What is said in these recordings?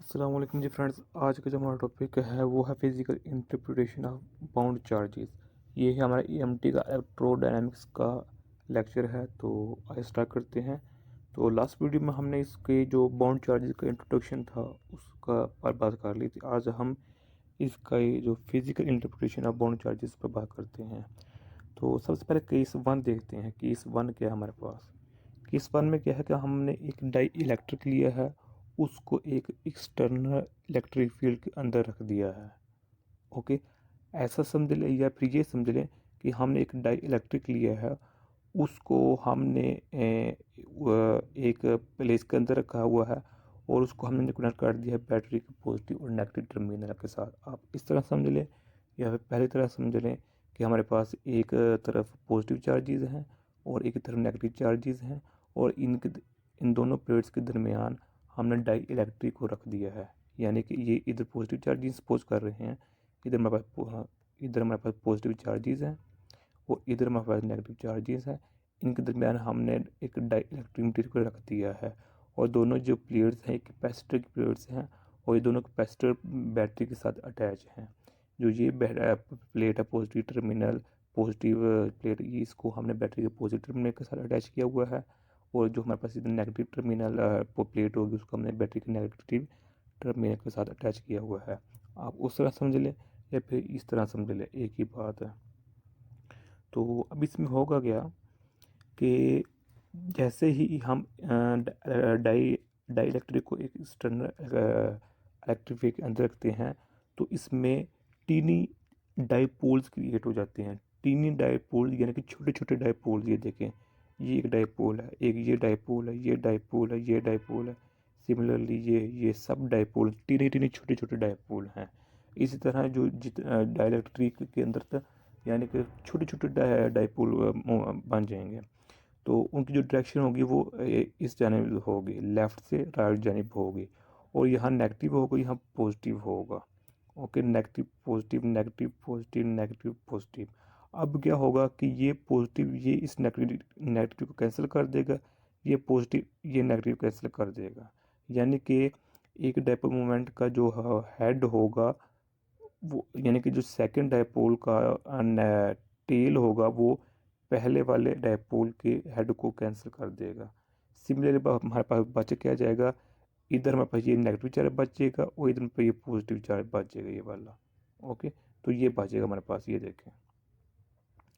अस्सलाम वालेकुम जी फ्रेंड्स। आज का जो हमारा टॉपिक है वो है physical interpretation of bound charges. ये है हमारा ईएमटी का इलेक्ट्रोडायनामिक्स का लेक्चर है। तो आइए स्टार्ट करते हैं। तो लास्ट वीडियो में हमने इसके जो बाउंड चार्जेस का इंट्रोडक्शन था उसका पर बात कर ली थी। आज हम इसका ये जो physical interpretation of bound charges पर बात करते हैं। तो सबसे पहले केस वन देखते हैं। केस वन क्या है हमारे पास। केस वन में क्या है कि हमने एक डाई इलेक्ट्रिक लिया है, उसको एक एक्सटर्नल इलेक्ट्रिक फील्ड के अंदर रख दिया है। ओके, ऐसा समझ लें या फिर ये समझ लें कि हमने एक डाई इलेक्ट्रिक लिया है, उसको हमने एक प्लेस के अंदर रखा हुआ है और उसको हमने कनेक्ट कर दिया है बैटरी के पॉजिटिव और नेगेटिव टर्मिनल के साथ। आप इस तरह समझ लें या फिर पहली तरह समझ लें कि हमारे पास एक तरफ पॉजिटिव चार्जेस हैं और एक तरफ नेगेटिव चार्जेस हैं और इन दोनों प्लेट्स के दरमियान हमने डाई इलेक्ट्रिक को रख दिया है। यानी कि ये इधर पॉजिटिव चार्जेस सपोज कर रहे हैं, इधर हमारे पास पॉजिटिव चार्जेस हैं और इधर हमारे पास नेगेटिव चार्जेस हैं। इनके दरमियान हमने एक डाई इलेक्ट्रिक मटीरियल को रख दिया है और दोनों जो प्लेट्स हैं कैपेसिटर की प्लेट्स हैं और ये दोनों कैपेसिटर बैटरी के साथ अटैच हैं। जो ये प्लेट है पॉजिटिव टर्मिनल, पॉजिटिव प्लेट, ये इसको हमने बैटरी के पॉजिटिव टर्मिनल के साथ अटैच किया हुआ है और जो हमारे पास इधर नेगेटिव टर्मिनल प्लेट होगी उसको हमने बैटरी के नेगेटिव टर्मिनल के साथ अटैच किया हुआ है। आप उस तरह समझ लें या फिर इस तरह समझ लें, एक ही बात है। तो अब इसमें होगा क्या कि जैसे ही हम डाई डाई इलेक्ट्रिक को एक एक्सटर्नल इलेक्ट्रिक के अंदर रखते हैं तो इसमें टीनी डाईपोल्स क्रिएट हो जाते हैं। टीनी डाईपोल यानी कि छोटे छोटे डाईपोल। ये देखें, ये एक डाईपोल है, एक ये डाईपोल है, ये डाईपोल है, ये डाईपोल है। सिमिलरली ये सब डाईपोल टीनी टीनी छोटे छोटे डाईपोल हैं। इसी तरह जो डाई इलेक्ट्रिक के अंदर तक यानी कि छोटे छोटे डाईपोल बन जाएंगे। तो उनकी जो डायरेक्शन होगी वो इस जानिब होगी, लेफ़्ट से राइट जानिब होगी और यहाँ नेगेटिव होगा, यहाँ पॉजिटिव होगा। Okay, negative positive negative positive negative positive. अब क्या होगा कि ये पॉजिटिव ये इस नेगेटिव नेगेटिव को कैंसिल कर देगा, ये पॉजिटिव ये नेगेटिव कैंसिल कर देगा। यानी कि एक डायपोल मोमेंट का जो हेड होगा वो यानी कि जो सेकंड डायपोल का टेल होगा वो पहले वाले डायपोल के हेड को कैंसिल कर देगा। सिमिलरली हमारे पास बच क्या जाएगा, इधर हमारे पास ये नेगेटिव चार्ज बचेगा और इधर पे ये पॉजिटिव चार्ज बचेगा, ये वाला। ओके, तो ये बचेगा हमारे पास, ये देखें,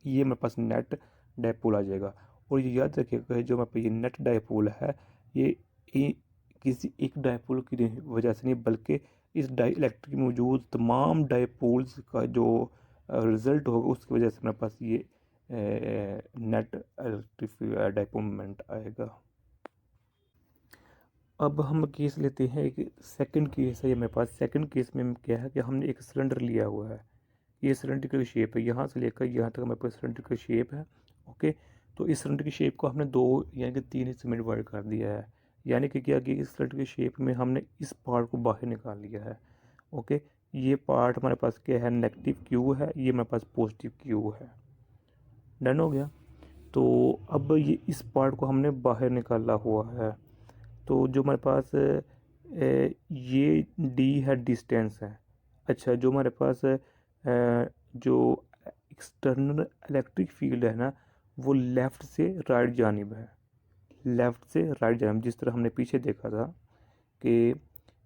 ये हमारे पास नेट डायपोल आ जाएगा। और ये याद रखिएगा जो हमारे पास ये नेट डायपोल है ये किसी एक डायपोल की वजह से नहीं बल्कि इस डाई इलेक्ट्रिक में मौजूद तमाम डायपोल्स का जो रिजल्ट होगा उसकी वजह से हमारे पास ये नेट इलेक्ट्रिक डायपोल मोमेंट आएगा। अब हम केस लेते हैं, एक सेकंड केस है ये मेरे पास। सेकंड केस में क्या है कि हमने एक सिलेंडर लिया हुआ है, ये सिलेंड्रिकल शेप है, यहाँ से लेकर यहाँ तक हमारे पास सिलेंड्रिकल शेप है। ओके, तो इस सिलेंडर की शेप को हमने दो यानी कि तीन हिस्से में डिवाइड कर दिया है। यानी कि क्या कि इस सिलेंडर की शेप में हमने इस पार्ट को बाहर निकाल लिया है। ओके, ये पार्ट हमारे पास क्या है, नेगेटिव क्यू है, ये हमारे पास पॉजिटिव क्यू है। डन हो गया। तो अब ये इस पार्ट को हमने बाहर निकाला हुआ है। तो जो हमारे पास ये डी है, डिस्टेंस है। अच्छा, जो हमारे पास जो एक्सटर्नल इलेक्ट्रिक फील्ड है ना वो लेफ़्ट से राइट जानिब है, लेफ़्ट से राइट जानिब। जिस तरह हमने पीछे देखा था कि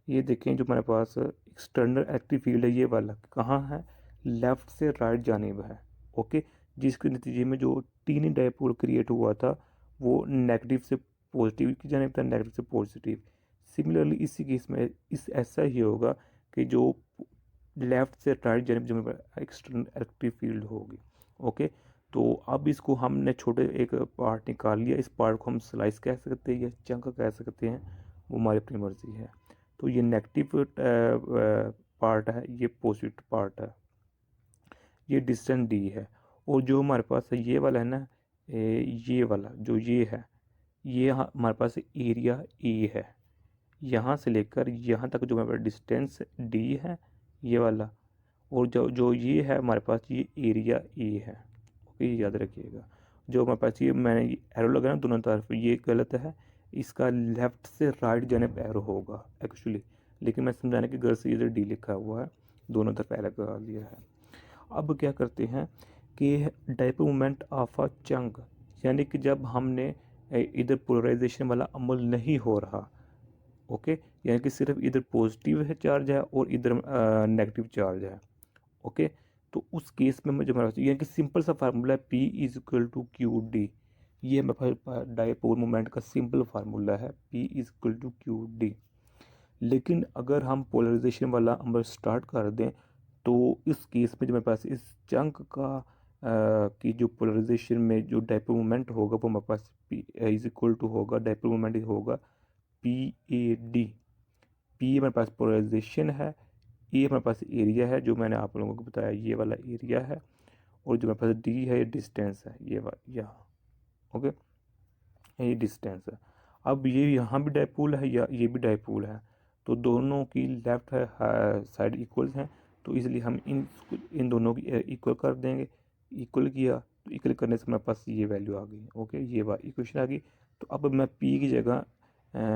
ये देखें जो हमारे पास एक्सटर्नल इलेक्ट्रिक फील्ड है ये वाला कहाँ है, लेफ़्ट से राइट जानिब है। ओके, जिसके नतीजे में जो टीनी डायपोल क्रिएट हुआ था वो नेगेटिव से पॉजिटिव की जानिब था, नेगेटिव से पॉजिटिव। सिमिलरली इसी केस में इस ऐसा ही होगा कि जो लेफ़्ट से राइट जानिब जो एक्सटर्नल इलेक्ट्रिक फील्ड होगी। ओके, तो अब इसको हमने छोटे एक पार्ट निकाल लिया, इस पार्ट को हम स्लाइस कह सकते हैं या चंक कह सकते हैं, वो हमारी अपनी मर्जी है। तो ये नेगेटिव पार्ट है, ये पॉजिटिव पार्ट है, ये डिस्टेंस डी है। और जो हमारे पास है ये वाला है ना, ये वाला जो ये है, ये हमारे पास एरिया ए है। यहाँ से लेकर यहाँ तक जो हमारे पास डिस्टेंस डी है ये वाला, और जो जो ये है हमारे पास ये एरिया ए है। ओके, ये याद रखिएगा। जो हमारे पास ये मैंने एरो लगाया ना दोनों तरफ, ये गलत है, इसका लेफ़्ट से राइट जानिब एरो होगा एक्चुअली। लेकिन मैं समझाने की गर्ज से इधर डी लिखा हुआ है, दोनों तरफ अलग करा दिया है। अब क्या करते हैं कि dipole moment of a chunk, यानी कि जब हमने इधर पोलराइजेशन वाला अमल नहीं हो रहा, ओके, यानी कि सिर्फ इधर पॉजिटिव है चार्ज है और इधर नेगेटिव चार्ज है, ओके। तो उस केस में मुझे यानी कि सिंपल सा फार्मूला है P is equal to q d, ये मेरे डाइपोल मोमेंट का सिंपल फार्मूला है, P is equal to q d. लेकिन अगर हम पोलराइजेशन वाला अमल स्टार्ट कर दें तो इस केस में जो मेरे पास इस चंक का की जो पोलराइजेशन में जो डाइपोल मोमेंट होगा वो मेरे पास P इज इक्वल टू होगा, डाइपोल मोमेंट होगा PAD। P मेरे पास पोलराइजेशन है, ए हमारे पास एरिया है जो मैंने आप लोगों को बताया, ये वाला एरिया है, और जो मेरे पास डी है ये डिस्टेंस है, ये यहाँ, ओके, ये डिस्टेंस है। अब ये यहाँ भी डाइपोल है या ये भी डाइपोल है, तो दोनों की लेफ्ट है साइड इक्वल्स हैं, तो इसलिए हम इन दोनों की इक्वल कर देंगे। इक्वल किया तो इक्वल करने से हमारे पास ये वैल्यू आ गई, ओके, ये बात इक्वेशन आ गई। तो अब मैं पी की जगह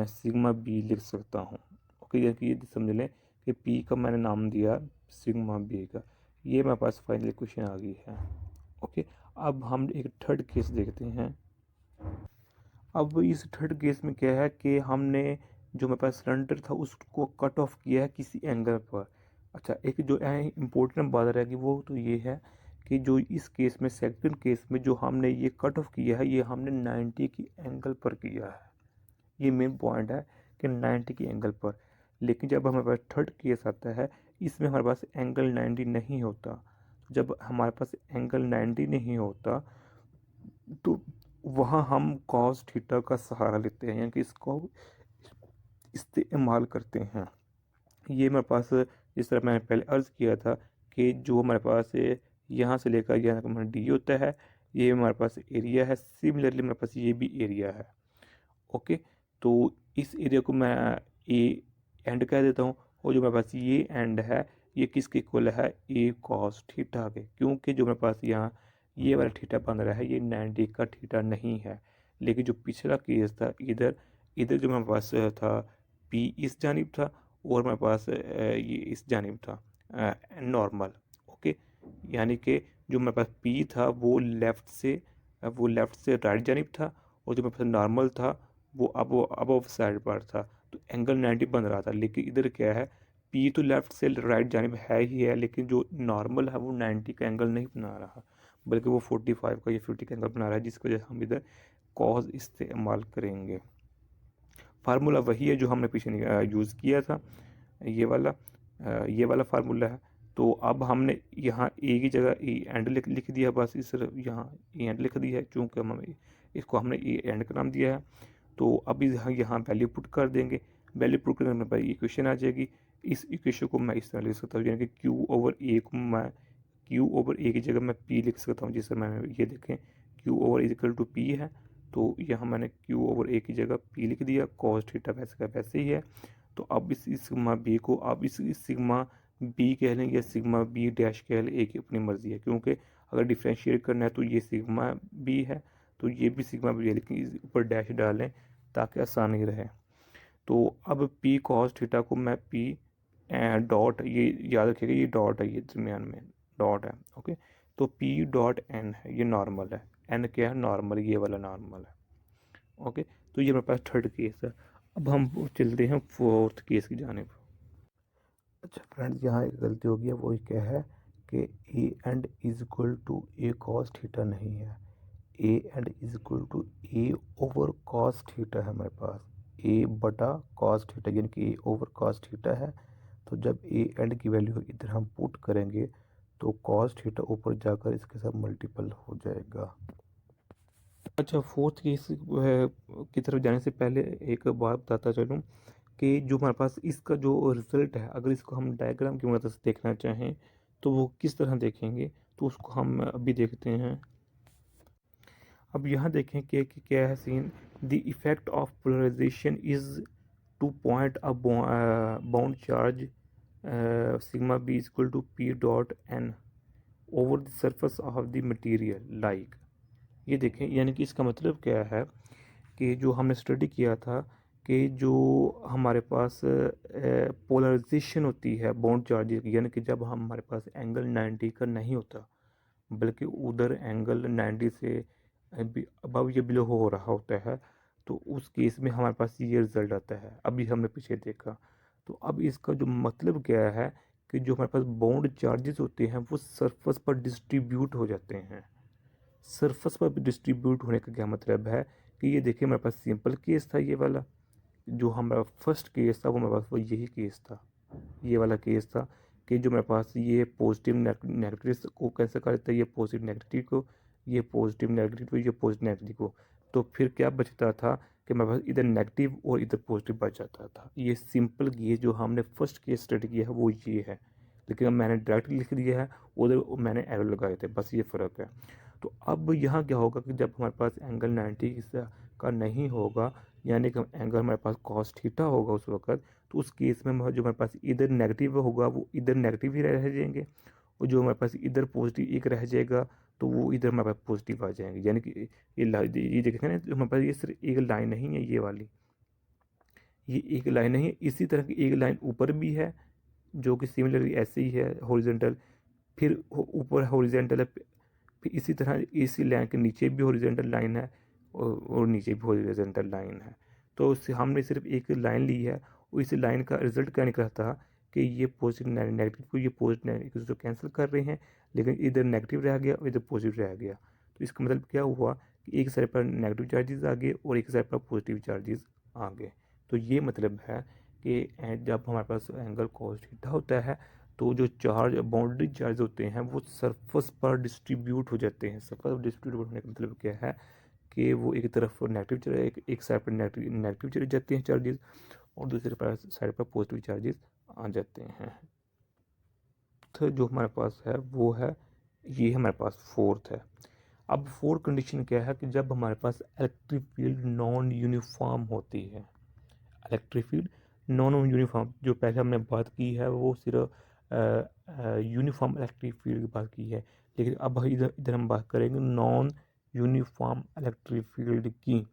सिग्मा बी लिख सकता हूँ, ओके, ये समझ लें कि पी का मैंने नाम दिया सिग्मा बी का, ये मेरे पास फाइनल इक्वेशन आ गई है, ओके। अब हम एक थर्ड केस देखते हैं। अब इस थर्ड केस में क्या है कि हमने जो मेरे पास सिलेंडर था उसको कट ऑफ किया है किसी एंगल पर। अच्छा, एक जो इम्पोर्टेंट बात रहेगी वो तो ये है कि जो इस केस में सेकंड केस में जो हमने ये कट ऑफ किया है ये हमने 90 की एंगल पर किया है, ये मेन पॉइंट है कि 90 की एंगल पर। लेकिन जब हमारे पास थर्ड केस आता है इसमें हमारे पास एंगल 90 नहीं होता। जब हमारे पास एंगल 90 नहीं होता तो वहाँ हम कॉस थीटा का सहारा लेते हैं, यानी कि इसको इस्तेमाल करते हैं। ये मेरे पास जिस तरह मैंने पहले अर्ज़ किया था कि जो हमारे पास यहाँ से लेकर यहाँ तक हमारा डी होता है, ये हमारे पास एरिया है, सिमिलरली मेरे पास ये भी एरिया है, ओके। तो इस एरिया को मैं ए एंड कह देता हूँ, और जो मेरे पास ये एंड है ये किसके इक्वल है, ए कॉस थीटा के, क्योंकि जो मेरे पास यहाँ ये वाला थीटा बन रहा है ये 90 का थीटा नहीं है। लेकिन जो पिछला केस था इधर इधर जो मेरे पास था पी इस जानिब था और मेरे पास ये इस जानिब था नॉर्मल, ओके। यानी कि जो मेरे पास पी था वो लेफ़्ट से राइट जानिब था, और जो मेरे पास नॉर्मल था वो अबव साइड पर था, तो एंगल 90 बन रहा था। लेकिन इधर क्या है, पी तो लेफ़्ट से राइट जानिब है ही है, लेकिन जो नॉर्मल है वो 90 का एंगल नहीं बना रहा, बल्कि वो 45 का या 50 का एंगल बना रहा है, जिसकी वजह से हम इधर कॉस इस्तेमाल करेंगे। फार्मूला वही है जो हमने पीछे यूज़ किया था, ये वाला फार्मूला है। तो अब हमने यहाँ ए की जगह ए एंड लिख दिया, बस इस यहाँ ए एंड लिख दिया है, चूँकि हम इसको हमने ए एंड का नाम दिया है। तो अब यहाँ वैल्यू पुट कर देंगे, वैल्यू पुट करने पर इक्वेशन आ जाएगी। इस इक्वेशन को मैं इस तरह लिख सकता हूँ, यानी कि क्यू ओवर ए को मैं क्यू ओवर ए की जगह मैं पी लिख सकता हूँ, जिससे मैंने ये देखें q over is equal to p है, तो यहाँ मैंने क्यू ओवर ए की जगह पी लिख दिया, कॉस थीटा वैसे का वैसे ही है। तो अब इस सिग्मा बी को आप इस सिग्मा बी कह लें या सिग्मा बी डैश कह लें, एक ही अपनी मर्ज़ी है, क्योंकि अगर डिफ्रेंशिएट करना है तो ये सिग्मा बी है तो ये भी सिग्मा बी है, लेकिन इस ऊपर डैश डालें ताकि आसानी रहे। तो अब पी कॉस थीटा को मैं पी डॉट, ये याद रखिएगा ये डॉट है, ये दरमियान में डॉट है, ओके। तो पी डॉट एन है, ये नॉर्मल है, एन क्या है नॉर्मल, ये वाला नॉर्मल है, ओके। तो ये मेरे पास थर्ड केस है। अब हम चलते हैं फोर्थ केस की जानिब। अच्छा फ्रेंड्स, यहाँ एक गलती हो गई है, वो क्या है कि a and is equal to a cos theta नहीं है, a and is equal to a over cos theta है हमारे पास, ए बटा कॉस थीटा, यानी कि ए ओवर कॉस थीटा है। तो जब ए एंड की वैल्यू इधर हम पुट करेंगे तो कॉस थीटा ऊपर जाकर इसके साथ मल्टीपल हो जाएगा। अच्छा, फोर्थ केस की तरफ जाने से पहले एक बात बताता चलूँ कि जो हमारे पास इसका जो रिज़ल्ट है, अगर इसको हम डायग्राम की मदद से देखना चाहें तो वो किस तरह देखेंगे, तो उसको हम अभी देखते हैं। अब यहाँ देखें कि क्या है scene, the effect of polarisation is to point a bound charge sigma b is equal to p dot n over the surface of the material like. ये देखें, यानी कि इसका मतलब क्या है कि जो हमने स्टडी किया था कि जो हमारे पास पोलराइजेशन होती है बाउंड चार्जेस की, यानी कि जब हमारे पास एंगल 90 का नहीं होता बल्कि उधर एंगल 90 से अबव या बिलो हो रहा होता है, तो उस केस में हमारे पास ये रिजल्ट आता है। अभी हमने पीछे देखा। तो अब इसका जो मतलब क्या है कि जो हमारे पास बाउंड चार्जेस होते हैं वो सरफेस पर डिस्ट्रीब्यूट हो जाते हैं। सरफेस पर डिस्ट्रीब्यूट होने का क्या मतलब है कि ये देखिए हमारे पास सिंपल केस था, ये वाला जो हमारा फर्स्ट केस था वो हमारे पास वो यही केस था, ये वाला केस था कि जो मेरे पास ये पॉजिटिव नेगेटिव को कैसे कर देता है, ये पॉजिटिव नेगेटिव को, ये पॉजिटिव नेगेटिव को, ये पॉजिटिव नेगेटिव को। तो फिर क्या बचता था कि मेरे पास इधर नेगेटिव और इधर पॉजिटिव बच जाता था। ये सिंपल ये जो हमने फर्स्ट केस स्टडी किया है वो ये है, लेकिन अब मैंने डायरेक्ट लिख दिया है, उधर मैंने एरो लगाए थे, बस ये फ़र्क है। तो अब यहाँ क्या होगा कि जब हमारे पास एंगल 90 का नहीं होगा, यानी कि एंगल हमारे पास कॉस थीटा होगा उस वक्त, तो उस केस में जो हमारे पास इधर नेगेटिव होगा वो इधर नेगेटिव ही रह जाएंगे, और जो हमारे पास इधर पॉजिटिव एक रह जाएगा तो वो इधर हमारे पास पॉजिटिव आ जाएंगे। यानी कि ये देखें ना, हमारे पास ये सिर्फ एक लाइन नहीं है, ये वाली ये एक लाइन नहीं है, इसी तरह की एक लाइन ऊपर भी है जो कि सिमिलरली ऐसे ही है हॉरिजॉन्टल, फिर ऊपर हॉरिजॉन्टल है, फिर इसी तरह इसी लाइन के नीचे भी हॉरिजॉन्टल लाइन है और नीचे भी हॉरिजॉन्टल लाइन है। तो हमने सिर्फ एक लाइन ली है और इस लाइन का रिजल्ट क्या निकला था कि ये पॉजिटिव नेगेटिव को ये पॉजिटिव नेगेटिव जो कैंसिल कर रहे हैं, लेकिन इधर नेगेटिव रह गया और इधर पॉजिटिव रह गया। तो इसका मतलब क्या हुआ कि एक साइड पर नेगेटिव चार्जेस आ गए और एक साइड पर पॉजिटिव चार्जेस आ गए। तो ये मतलब है कि जब हमारे पास एंगल कॉस थीटा होता है तो जो चार्ज बाउंड्री चार्ज होते हैं वो सरफेस पर डिस्ट्रीब्यूट हो जाते हैं। सरफेस पर डिस्ट्रीब्यूट होने का मतलब क्या है कि वो एक तरफ नेगेटिव चले, एक साइड पर नेगेटिव चले जाते हैं चार्जेस और दूसरे साइड पर पॉजिटिव चार्जेस आ जाते हैं। तो जो हमारे पास है वो है, ये हमारे पास फोर्थ है। अब फोर्थ कंडीशन क्या है कि जब हमारे पास इलेक्ट्रिक फील्ड नॉन यूनिफॉर्म होती है। इलेक्ट्रिक फील्ड नॉन यूनिफॉर्म, जो पहले हमने बात की है वो सिर्फ यूनिफॉर्म इलेक्ट्रिक फील्ड की बात की है, लेकिन अब इधर इधर हम बात करेंगे नॉन यूनिफॉर्म इलेक्ट्रिक फील्ड की।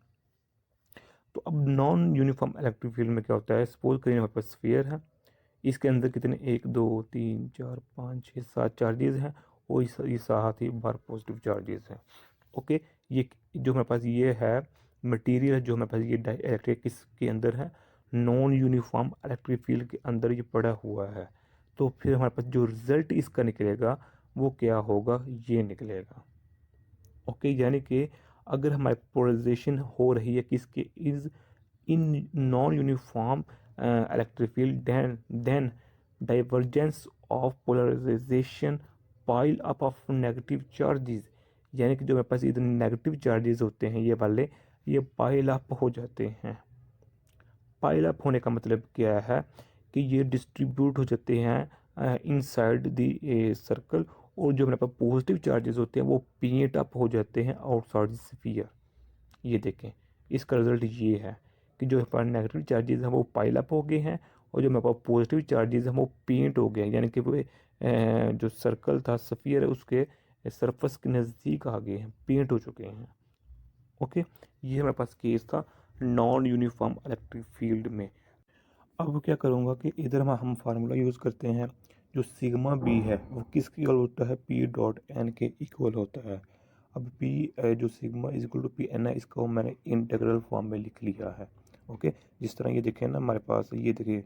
तो अब नॉन यूनिफॉर्म इलेक्ट्रिक फील्ड में क्या होता है, सपोज करिए हमारे पास स्फीयर है, इसके अंदर कितने 1 2 3 4 5 6 7 चार्जेस हैं और ये 7 ही बार पॉजिटिव चार्जेस हैं। ओके, ये जो हमारे पास ये है मटेरियल जो हमारे पास ये इलेक्ट्रिक किसके अंदर है, नॉन यूनिफॉर्म इलेक्ट्रिक फील्ड के अंदर ये पड़ा हुआ है। तो फिर हमारे पास जो रिजल्ट इसका निकलेगा वो क्या होगा, ये निकलेगा। ओके, यानी कि अगर हमारी पोलराइजेशन हो रही है किसके is in non uniform electric field, then divergence of polarisation pile up of negative charges, यानी कि जो मेरे पास इधर नेगेटिव चार्जेस होते हैं ये वाले, ये पाइल अप हो जाते हैं। पाइल अप होने का मतलब क्या है कि ये डिस्ट्रीब्यूट हो जाते हैं इनसाइड द सर्कल, और जो मेरे पास पॉजिटिव चार्जेस होते हैं वो पेंट अप हो जाते हैं आउटसाइड स्फीयर। ये देखें, इसका रिजल्ट ये है कि जो हमारे नेगेटिव चार्जेस हैं वो पाइल अप हो गए हैं और जो मेरे पास पॉजिटिव चार्जेस हैं वो पेंट हो गए हैं, यानी कि वो जो सर्कल था स्फीयर है उसके सरफेस के नज़दीक आ गए हैं, पेंट हो चुके हैं। ओके, ये हमारे पास केस था नॉन यूनिफॉर्म इलेक्ट्रिक फील्ड में। अब क्या करूँगा कि इधर हम फार्मूला यूज़ करते हैं, जो सिग्मा बी है वो किसके इक्वल होता है, पी डॉट एन के इक्वल होता है। अब पी जो sigma is equal to p n है, इसको मैंने इंटीग्रल फॉर्म में लिख लिया है। ओके, जिस तरह ये देखें ना हमारे पास, ये देखिए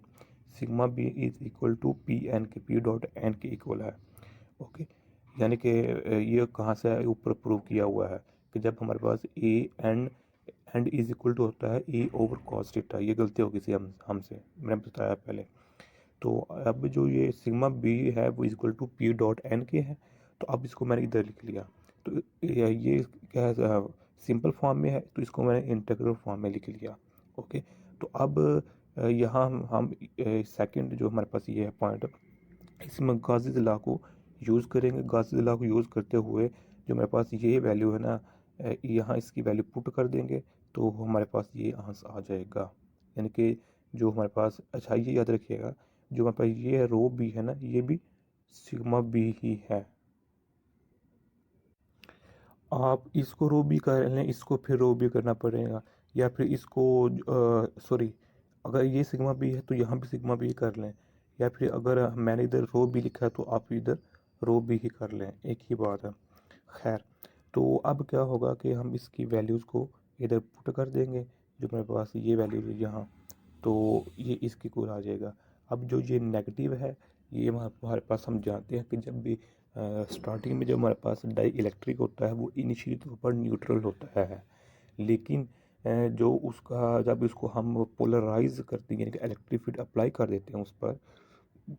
sigma b is equal to p n के, पी डॉट एन के इक्वल है। ओके, यानी कि ये कहाँ से ऊपर प्रूव किया हुआ है कि जब हमारे पास A and is equal to होता है ए ओवर कॉस थीटा। ये गलती हो किसी हमसे, मैंने बताया पहले। तो अब जो ये सिग्मा बी है वो equal to p dot n के है, तो अब इसको मैंने इधर लिख लिया। तो ये क्या है, सिंपल फॉर्म में है, तो इसको मैंने इंटीग्रल फॉर्म में लिख लिया। ओके, तो अब यहाँ हम सेकंड जो हमारे पास ये है पॉइंट, इसमें गाज़ी लॉ को यूज़ करेंगे। गाज़ी लॉ को यूज़ करते हुए जो मेरे पास ये वैल्यू है ना, यहाँ इसकी वैल्यू पुट कर देंगे तो हमारे पास ये आंसर आ जाएगा। यानी कि जो हमारे पास, अच्छा ये याद रखिएगा, जो हमारे पास ये रो बी है ना, ये भी सिग्मा बी ही है। आप इसको रो बी कर लें, इसको फिर रो बी करना पड़ेगा। या फिर इसको सॉरी, अगर ये सिग्मा बी है तो यहाँ भी सिग्मा बी कर लें, या फिर अगर मैंने इधर रो बी लिखा है तो आप इधर रो बी ही कर लें, एक ही बात है। खैर, तो अब क्या होगा कि हम इसकी वैल्यूज़ को इधर पुट कर देंगे, जो मेरे पास ये वैल्यूज़ है यहाँ, तो ये इसकी कुल आ जाएगा। अब जो ये नेगेटिव है, ये हमारे पास हम जानते हैं कि जब भी स्टार्टिंग में जब हमारे पास डाई इलेक्ट्रिक होता है वो इनिशियली तौर पर न्यूट्रल होता है, लेकिन जो उसका जब इसको हम पोलराइज करते हैं, यानी कि इलेक्ट्रिक फील्ड अप्लाई कर देते हैं उस पर,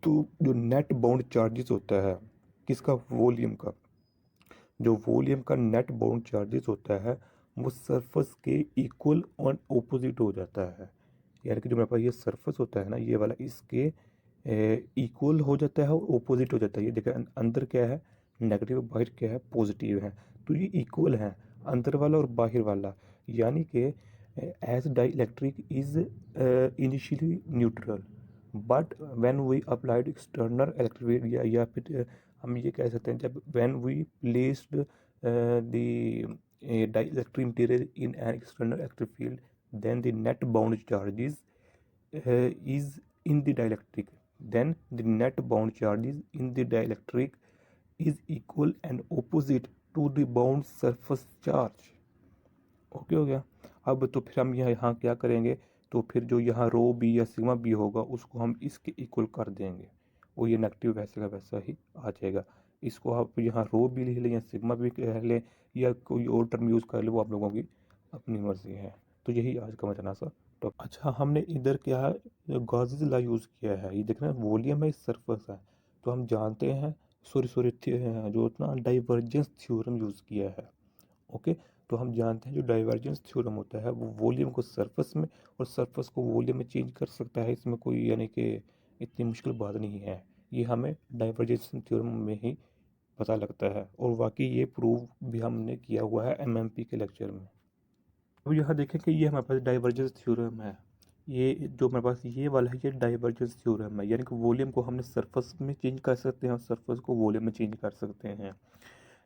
तो जो नेट बाउंड चार्जेस होता है किसका, वॉल्यूम का, जो वॉल्यूम का नेट बाउंड चार्जेस होता है वो सरफेस के इक्वल और ऑपोजिट हो जाता है। यानी कि जो मेरे पास ये सरफेस होता है ना, ये वाला इसके इक्वल हो जाता है और ऑपोजिट हो जाता है। ये देखिए अंदर क्या है नेगेटिव, बाहर क्या है पॉजिटिव है, तो ये इक्वल है अंदर वाला और बाहर वाला। यानी कि as dielectric is initially neutral, but when we applied external electric या फिर हम ये कह सकते हैं जब when we placed the dielectric material in an external electric field, then the net bound charges is in the dielectric, then the net bound charges in the dielectric is equal and opposite to the bound surface charge। Okay हो गया। अब तो फिर हम यहाँ क्या करेंगे, तो फिर जो यहाँ रो बी या सिग्मा बी होगा उसको हम इसके इक्वल कर देंगे, और ये नेगेटिव वैसे का वैसा ही आ जाएगा। इसको आप यहाँ रो भी लिख लें या सिग्मा भी कह लें या कोई और टर्म यूज़ कर ले, वो आप लोगों की अपनी मर्ज़ी है। तो यही आज का मजाना सा टॉपिक। अच्छा, हमने इधर क्या है गॉसेस लॉ यूज़ किया है, ये देखना वॉल्यूम है, सरफेस है, तो हम जानते हैं सॉरी जो इतना डाइवर्जेंस थ्योरम यूज़ किया है। ओके, तो हम जानते हैं जो डाइवर्जेंस थ्योरम होता है वो वॉल्यूम को सरफेस में और सरफेस को वॉल्यूम में चेंज कर सकता है, इसमें कोई यानी कि इतनी मुश्किल बात नहीं है, ये हमें डाइवर्जेंस थ्योरम में ही पता लगता है, और वाकई ये प्रूव भी हमने किया हुआ है एमएमपी के लेक्चर में। अब यहाँ देखें कि ये हमारे पास डाइवर्जेंस थ्योरम है, ये जो हमारे पास ये वाला है ये डाइवर्जेंस थ्योरम है, यानी कि वॉल्यूम को हमने सरफेस में चेंज कर सकते हैं और सरफेस को वॉल्यूम में चेंज कर सकते हैं।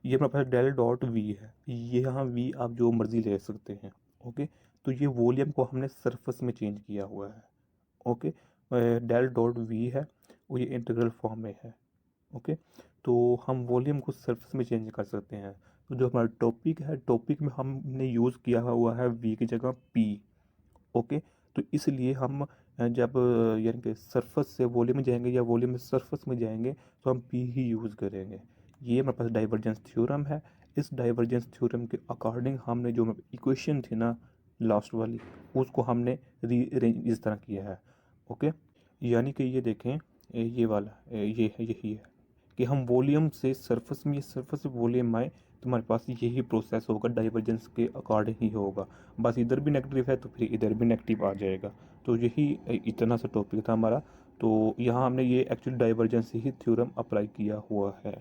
ये हमारे पास डेल डॉट वी है, ये यहाँ वी आप जो मर्जी ले सकते हैं। ओके, तो ये वॉल्यूम को हमने सरफेस में चेंज किया हुआ है। ओके, डेल डॉट वी है वो ये इंटीग्रल फॉर्म में है। ओके, तो हम वॉल्यूम को सरफेस में चेंज कर सकते हैं। तो जो हमारा टॉपिक है, टॉपिक में हमने यूज़ किया हुआ है वी की जगह पी। ओके, तो इसलिए हम जब यानी कि सरफेस से वॉल्यूम में जाएंगे या वॉल्यूम में सरफेस में जाएंगे तो हम पी ही यूज़ करेंगे। ये हमारे पास डाइवर्जेंस थ्योरम है। इस डाइवर्जेंस थ्योरम के अकॉर्डिंग हमने जो इक्वेशन थी ना लास्ट वाली, उसको हमने रीअरेंज इस तरह किया है। ओके, यानी कि ये देखें ये वाला ये है, यही है कि हम वॉल्यूम से सरफेस में, सरफेस से वॉल्यूम आए तो हमारे पास यही प्रोसेस होगा, डाइवर्जेंस के अकॉर्डिंग ही होगा। बस इधर भी नेगेटिव है तो फिर इधर भी नेगेटिव आ जाएगा। तो यही इतना सा टॉपिक था हमारा। तो यहाँ हमने ये एक्चुअली डाइवर्जेंस ही थ्योरम अप्लाई किया हुआ है।